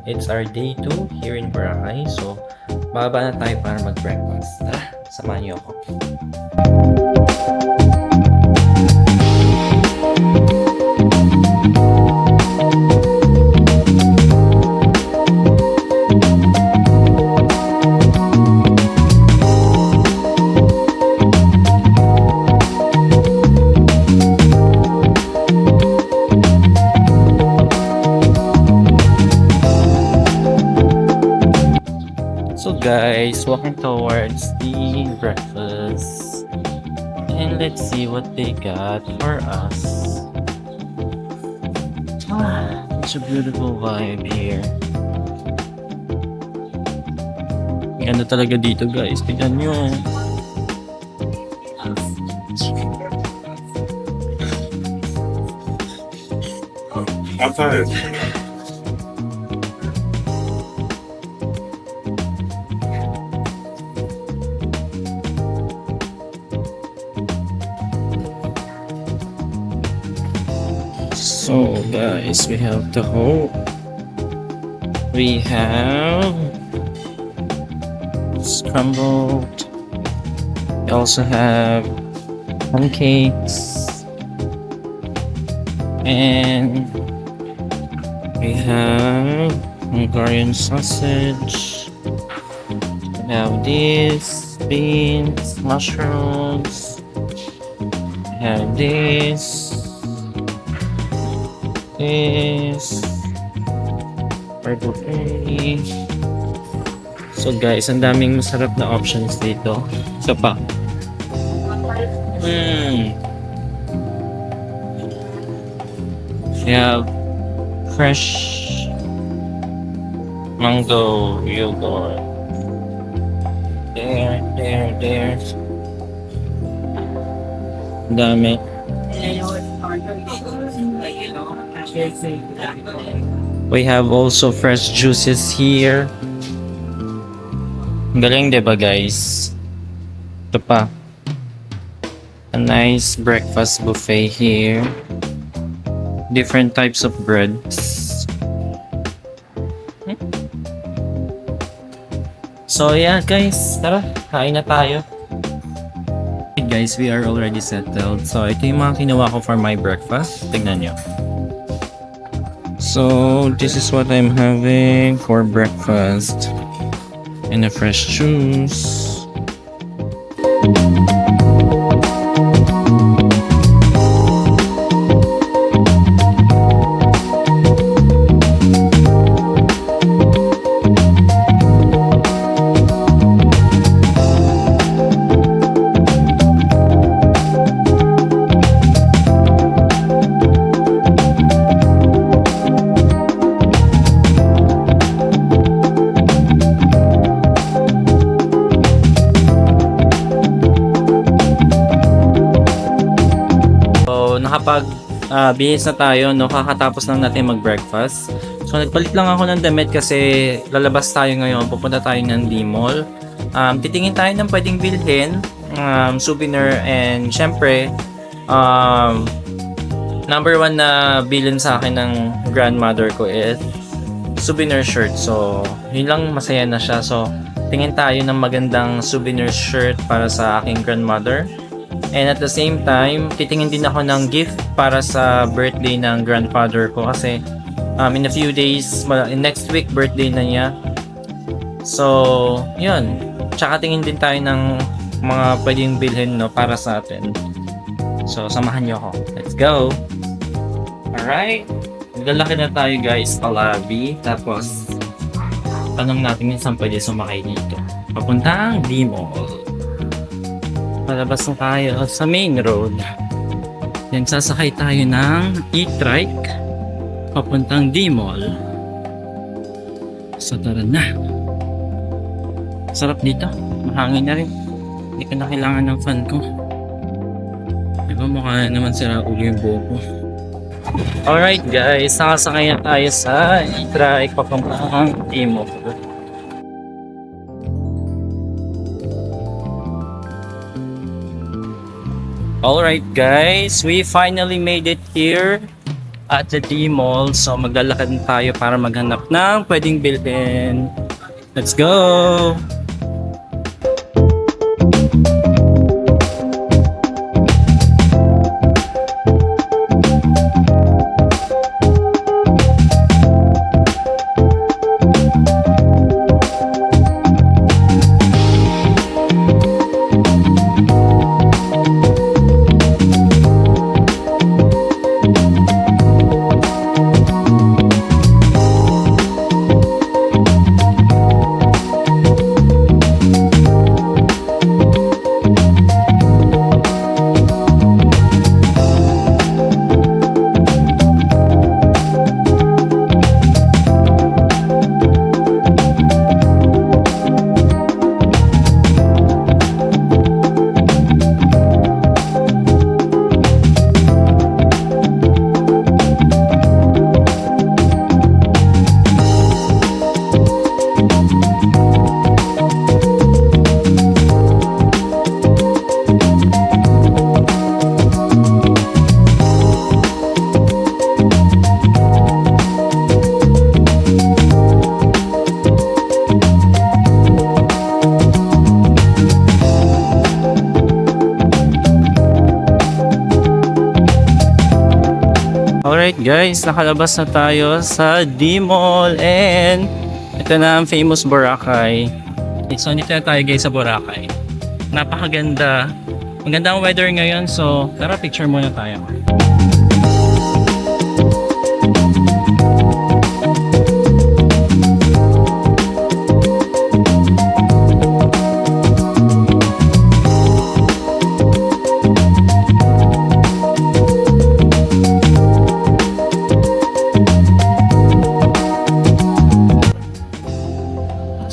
It's our day 2 here in Boracay. So, bababa na tayo para mag-breakfast. Tara, samahan niyo ako. So guys, walking towards the breakfast. And let's see what they got for us. It's a beautiful vibe here. Ganda talaga dito guys, tignan nyo. Outside. So guys, we have the whole. We have scrambled. We also have pancakes. And we have Hungarian sausage. We have this, beans, mushrooms. We have this. Burger. So guys, ang daming masarap na options dito. Isa pa. We have fresh mango yogurt. There. Ang dami. We have also fresh juices here. Ang galing, diba guys? Ito pa. A nice breakfast buffet here. Different types of breads. So yeah guys, tara, kain na tayo. Okay, guys, we are already settled. So ito yung mga kinuha ko for my breakfast. Tignan nyo. So this is what I'm having for breakfast. And a fresh juice. Bihis na tayo, no? Kakatapos lang natin mag-breakfast. So, nagpalit lang ako ng damit kasi lalabas tayo ngayon. Pupunta tayo ng D-Mall. Titingin tayo ng pwedeng bilhin, souvenir, and syempre, number one na bilhin sa akin ng grandmother ko is souvenir shirt. So, yun lang, masaya na siya. So, tingin tayo ng magandang souvenir shirt para sa aking grandmother. And at the same time, titingin din ako ng gift para sa birthday ng grandfather ko kasi in a few days, next week birthday na niya. So, yun. Tsaka tingin din tayo ng mga pwedeng bilhin, no, para sa atin. So, samahan niyo ako. Let's go! Alright. Naglalaki na tayo guys, palabi. Tapos, tanong natin minsan pwede sumakay dito. Papuntang D-Mall. Palabas na tayo sa main road. Then sasakay tayo ng e-trike papuntang D-Mall. So tara na. Sarap dito. Mahangin na rin. Hindi ko na kailangan ng fan ko. Diba mukha naman sira ulo yung buhok ko. Alright guys, nakasakay na tayo sa e-trike papuntang D-Mall. Alright guys, we finally made it here at the D-Mall. So maglalakad tayo para maghanap ng pwedeng bilhin. Let's go! Alright guys, nakalabas na tayo sa D-Mall and ito na ang famous Boracay. So nito na tayo guys sa Boracay. Napakaganda. Maganda ang weather ngayon, so tara picture muna tayo.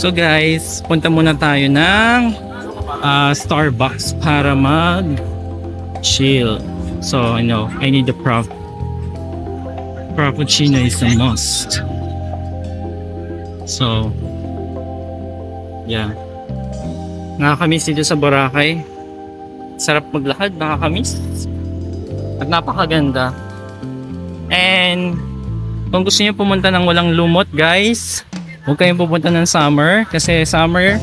So guys, punta muna tayo ng Starbucks para mag-chill. So, I need the Frappuccino is a must. So, yeah. Nakakamiss dito sa Boracay. Sarap maglakad, nakakamiss. At napakaganda. And, kung gusto niyo pumunta ng walang lumot guys, huwag kayong pupunta ng summer kasi summer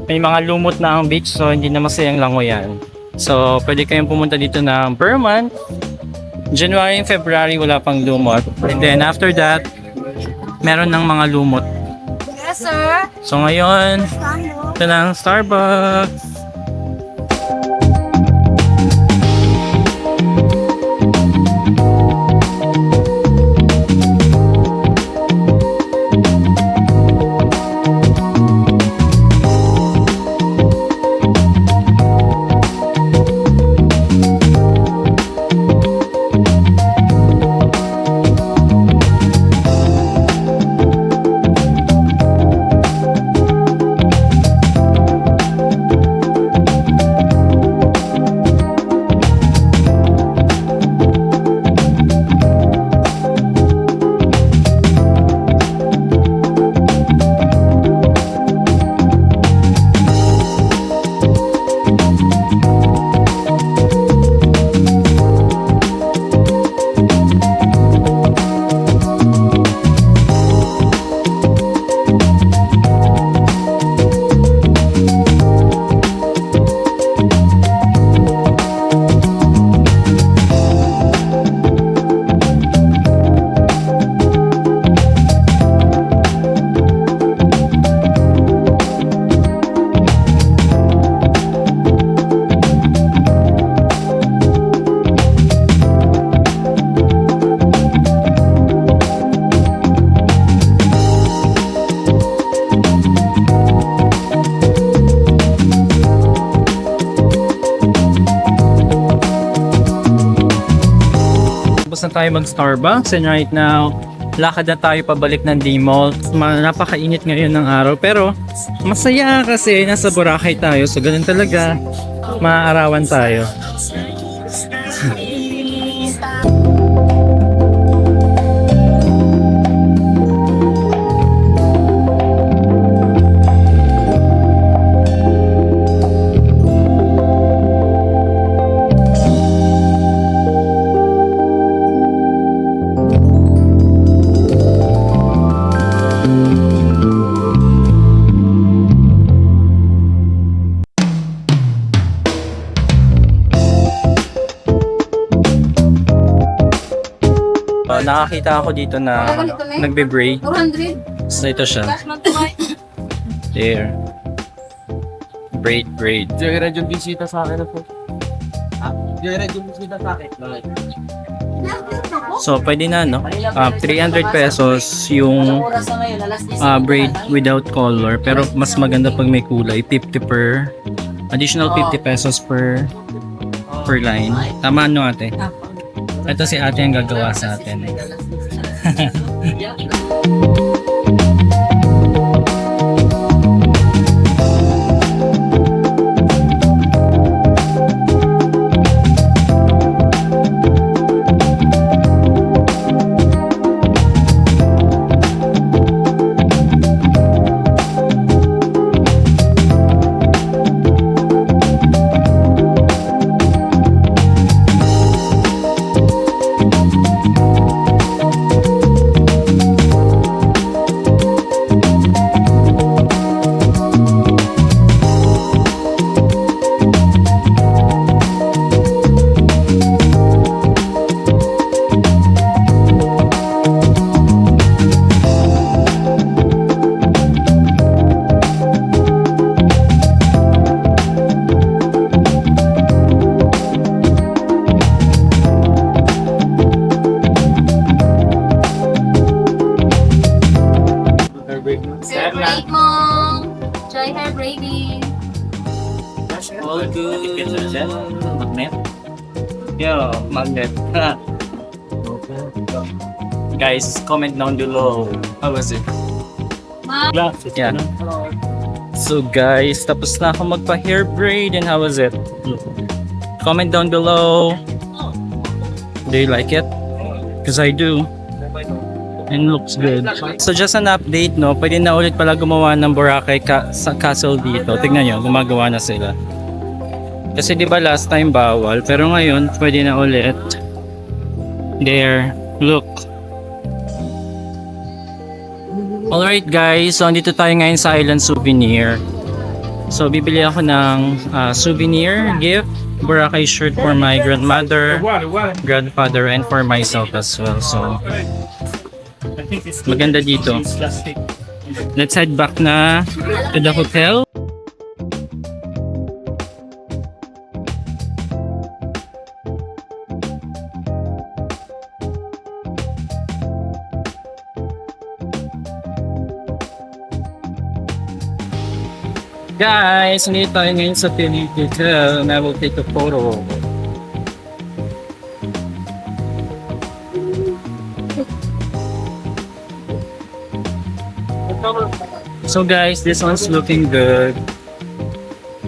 may mga lumot na ang beach, so hindi na masayang langoyan. So pwede kayong pumunta dito ng per month. January and February wala pang lumot, and then after that meron ng mga lumot. Yes, sir. So ngayon ito na ang Starbucks. Tapos na tayo mag-Starbucks and right now, lakad na tayo pabalik ng D-Mall. Napakainit ngayon ng araw pero masaya kasi nasa Boracay tayo, so ganun talaga, maaarawan tayo. nakakita ako dito na nagbe-braid. 400. So, ito siya. Cash man to ay. There. Braid. Joyride yung bisita sa akin na po. Joyride yung bisita sa akin. So, pwede na, no? 300 pesos yung Oras na ngayon, alas 10. braid without color. Pero mas maganda pag may kulay. 50 per... Additional 50 pesos per line. Tama no, ate? Ito si ate ang gagawa sa atin. Hair braid mo. Try hair braiding. All good. Magnet? Yeah, magnet. Guys, comment down below. How was it? Ma. Yeah. So guys, tapos na ako magpa-hair braid and how was it? Comment down below. Do you like it? Because I do. And looks good. So just an update, no? Pwede na ulit pala gumawa ng Boracay sa castle dito. Tignan nyo, gumagawa na sila. Kasi di ba last time bawal, pero ngayon pwede na ulit. There, look. Alright guys, so andito tayo ngayon sa Island Souvenir. So bibili ako ng souvenir gift, Boracay shirt for my grandmother, grandfather, and for myself as well. So maganda dito. Let's head back na to the hotel. Guys, nandito tayo ngayon sa Philly Hotel and I will take a photo. So guys, this one's looking good.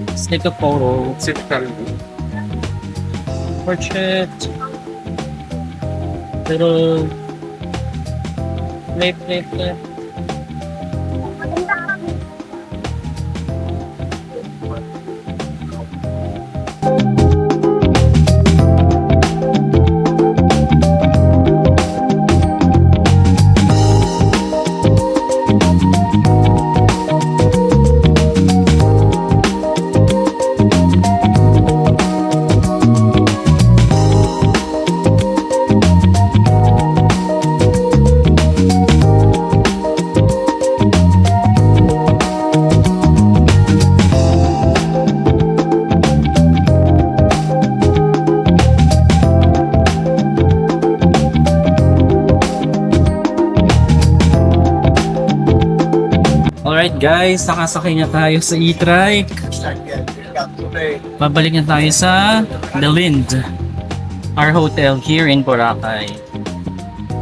Let's take a photo. Portrait. Little flip. Alright guys, nakasakay na tayo sa e-trike. Babalik na tayo sa The Lind, our hotel here in Boracay.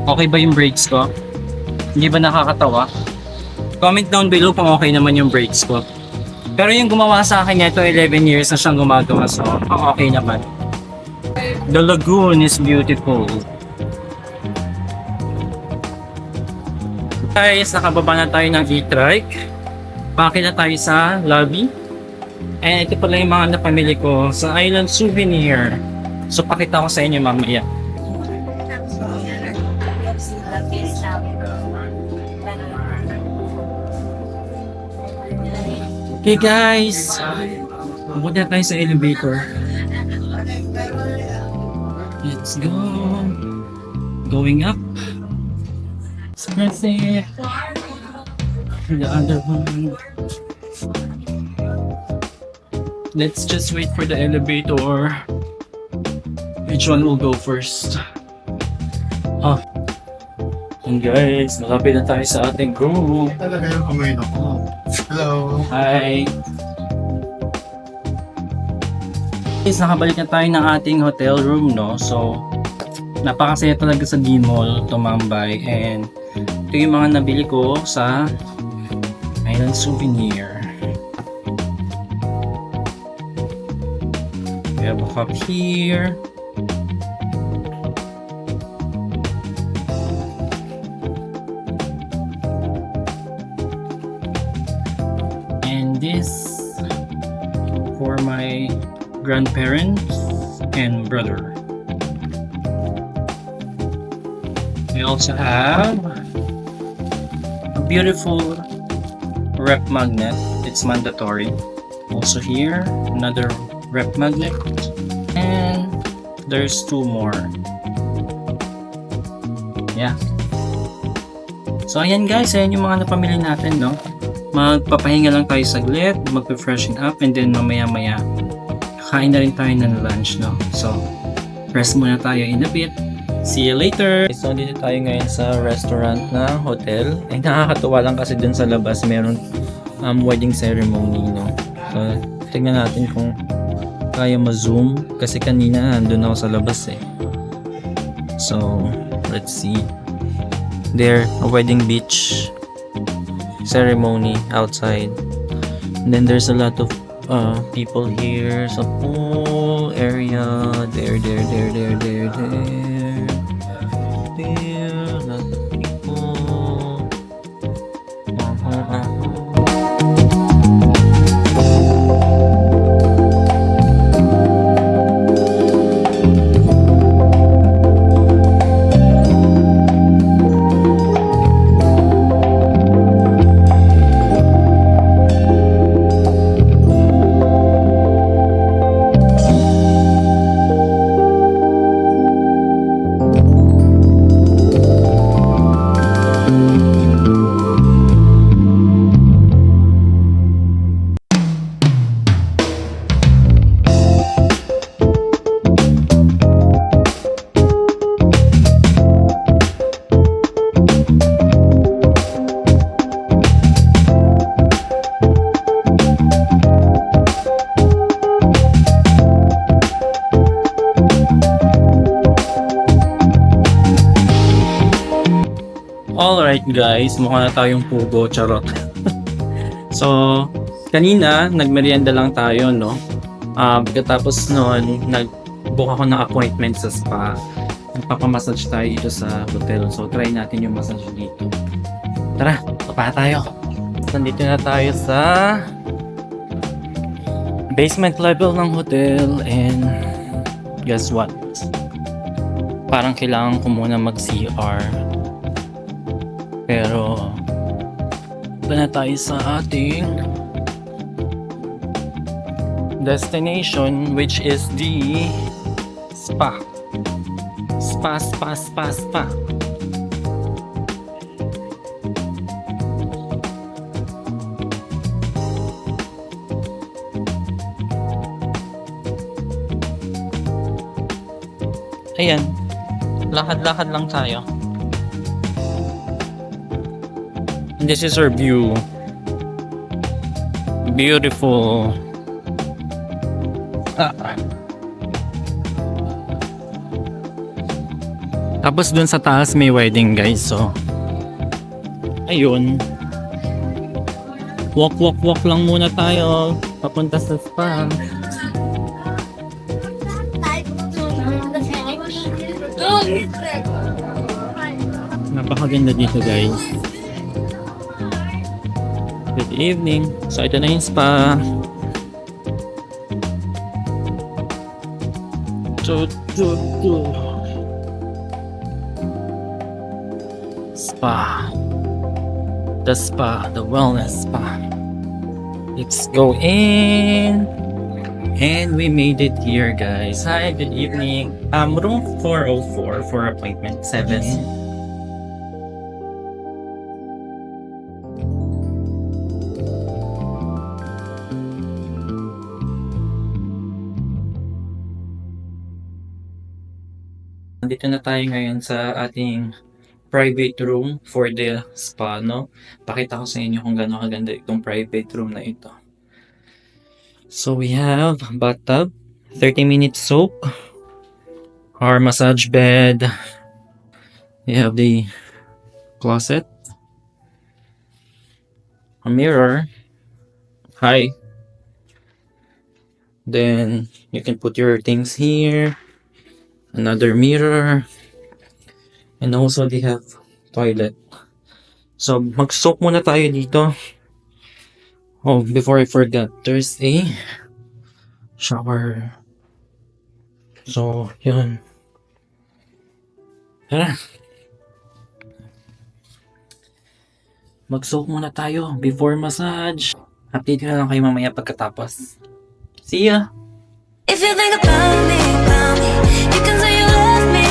Okay ba yung brakes ko? Hindi ba nakakatawa? Comment down below kung okay naman yung brakes ko. Pero yung gumawa sa akin ito, 11 years na siyang gumagawa, so okay naman. The lagoon is beautiful. Guys, nakababa na tayo ng e-trike. Bakit na tayo sa lobby. And ito pala yung mga napamili ko sa Island Souvenir. So pakita ko sa inyo mamaya. Okay guys, pupunta tayo sa elevator. Let's go. Going up. That's it. The other one. Let's just wait for the elevator. Which one will go first? Ah. And guys, malapit na tayo sa ating group. Talaga yung kumain ako. Hello. Hi! Guys, nakabalik na tayo ng ating hotel room, no? So, napakasaya talaga sa D-Mall, tumambay. And ito yung mga nabili ko sa Island Souvenir. We have a cup here. And this for my grandparents and brother. We also have a beautiful rep magnet. It's mandatory. Also here, another rep magnet. And there's two more. Yeah. So ayan guys, ayan yung mga napamili natin, no? Magpapahinga lang tayo saglit, magpe-freshen up, and then mamaya-maya kain na rin tayo ng lunch, no? So, rest muna tayo in a bit. See you later! So, dito tayo ngayon sa restaurant na hotel. Ay, nakakatuwa lang kasi dun sa labas meron wedding ceremony, no? So, tingnan natin kung kaya ma-zoom kasi kanina nandun ako sa labas eh. So, let's see. There, a wedding beach ceremony outside. And then there's a lot of people here sa pool area. There. There. Lot of people. Alright guys, mukha na tayong pugo, charot. So, kanina, nagmerienda lang tayo, no? Pagkatapos noon, nag-book ako ng appointment sa spa. Nagpapamassage tayo dito sa hotel. So, try natin yung massage dito. Tara, papa tayo. Nandito na tayo sa basement level ng hotel. And guess what? Parang kailangan ko muna mag-CR. Pero ito na tayo sa ating destination, which is the spa. Spa. Ayan, lakad-lakad lang tayo. This is our view. Beautiful. Tapos dun sa taas may wedding guys. So ayun. Walk lang muna tayo papunta sa spa. Napakaganda dito guys. Good evening. So ito na yung spa. Spa. The spa, the wellness spa. Let's go in. And we made it here guys. Hi, good evening. Room 404 for appointment 7. Nandito na tayo ngayon sa ating private room for the spa, no? Pakita ko sa inyo kung gaano kaganda itong private room na ito. So we have bathtub, 30-minute soak, our massage bed. We have the closet, a mirror. Hi. Then you can put your things here. Another mirror. And also they have toilet. So mag-soak muna tayo dito. Oh, before I forgot, there's a shower. So, yun. Tara. Mag-soak muna tayo before massage. Update ko na lang kayo mamaya pagkatapos. See ya! If you think about me, you can say you love me,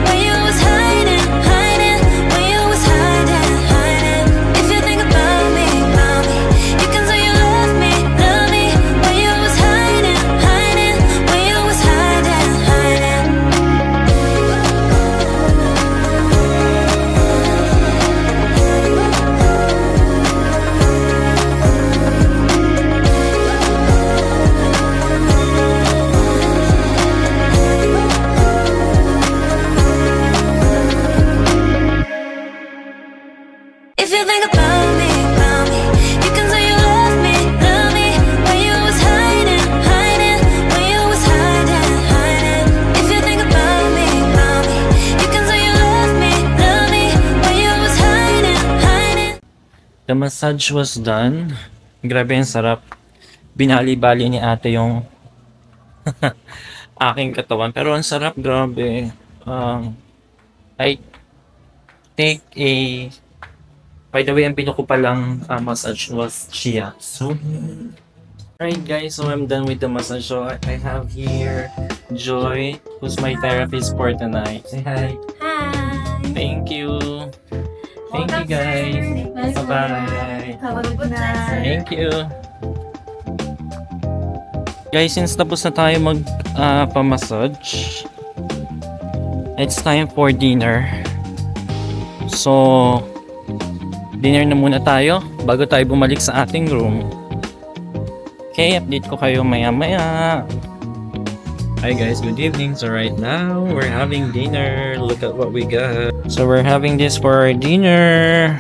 when you was hiding, when you was hiding. If you think about me, you can say you love me, when you was hiding, when you was hiding. If you think about me, you can say you love me, when you was hiding, when you was hiding. If you think about me, you can say you love me, when you was hiding. The massage was done. Grabe ang sarap. Binali-bali ni ate yung aking katawan. Pero ang sarap, grabe. I take a... By the way, ang pinuko palang massage was Chia. So, alright guys, so I'm done with the massage. So, I have here Joy, who's my therapist for tonight. Say hi. Hi! Thank you. Thank you guys. Bye-bye. Have a good night. Thank you. Guys, since tapos na tayo pa-massage, it's time for dinner. So, dinner na muna tayo bago tayo bumalik sa ating room. Okay, update ko kayo maya-maya. Hi guys, good evening. So right now, we're having dinner. Look at what we got. So we're having this for our dinner.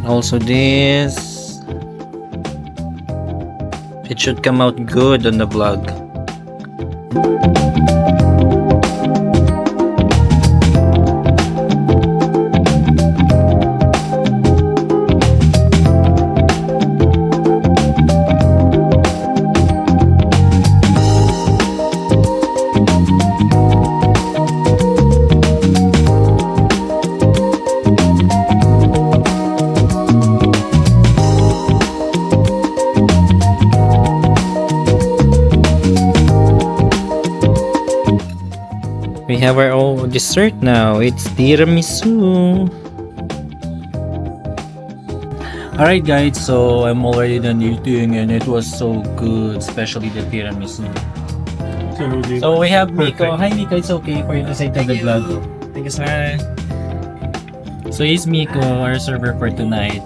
Also this. It should come out good on the vlog. We have our own dessert now. It's tiramisu. Alright guys, so I'm already done eating and it was so good, especially the tiramisu. So we have Miko. Hi Miko, it's okay for you to say to the vlog. Thank you sir. So he's Miko, our server for tonight.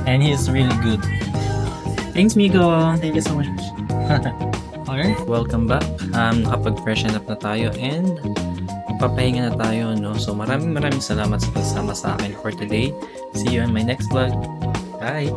And he's really good. Thanks Miko. Thank you so much. Alright, welcome back. Nakapag-freshen up na tayo and papahinga na tayo, no? So maraming salamat sa pagsama sa akin for today. See you on my next vlog. Bye!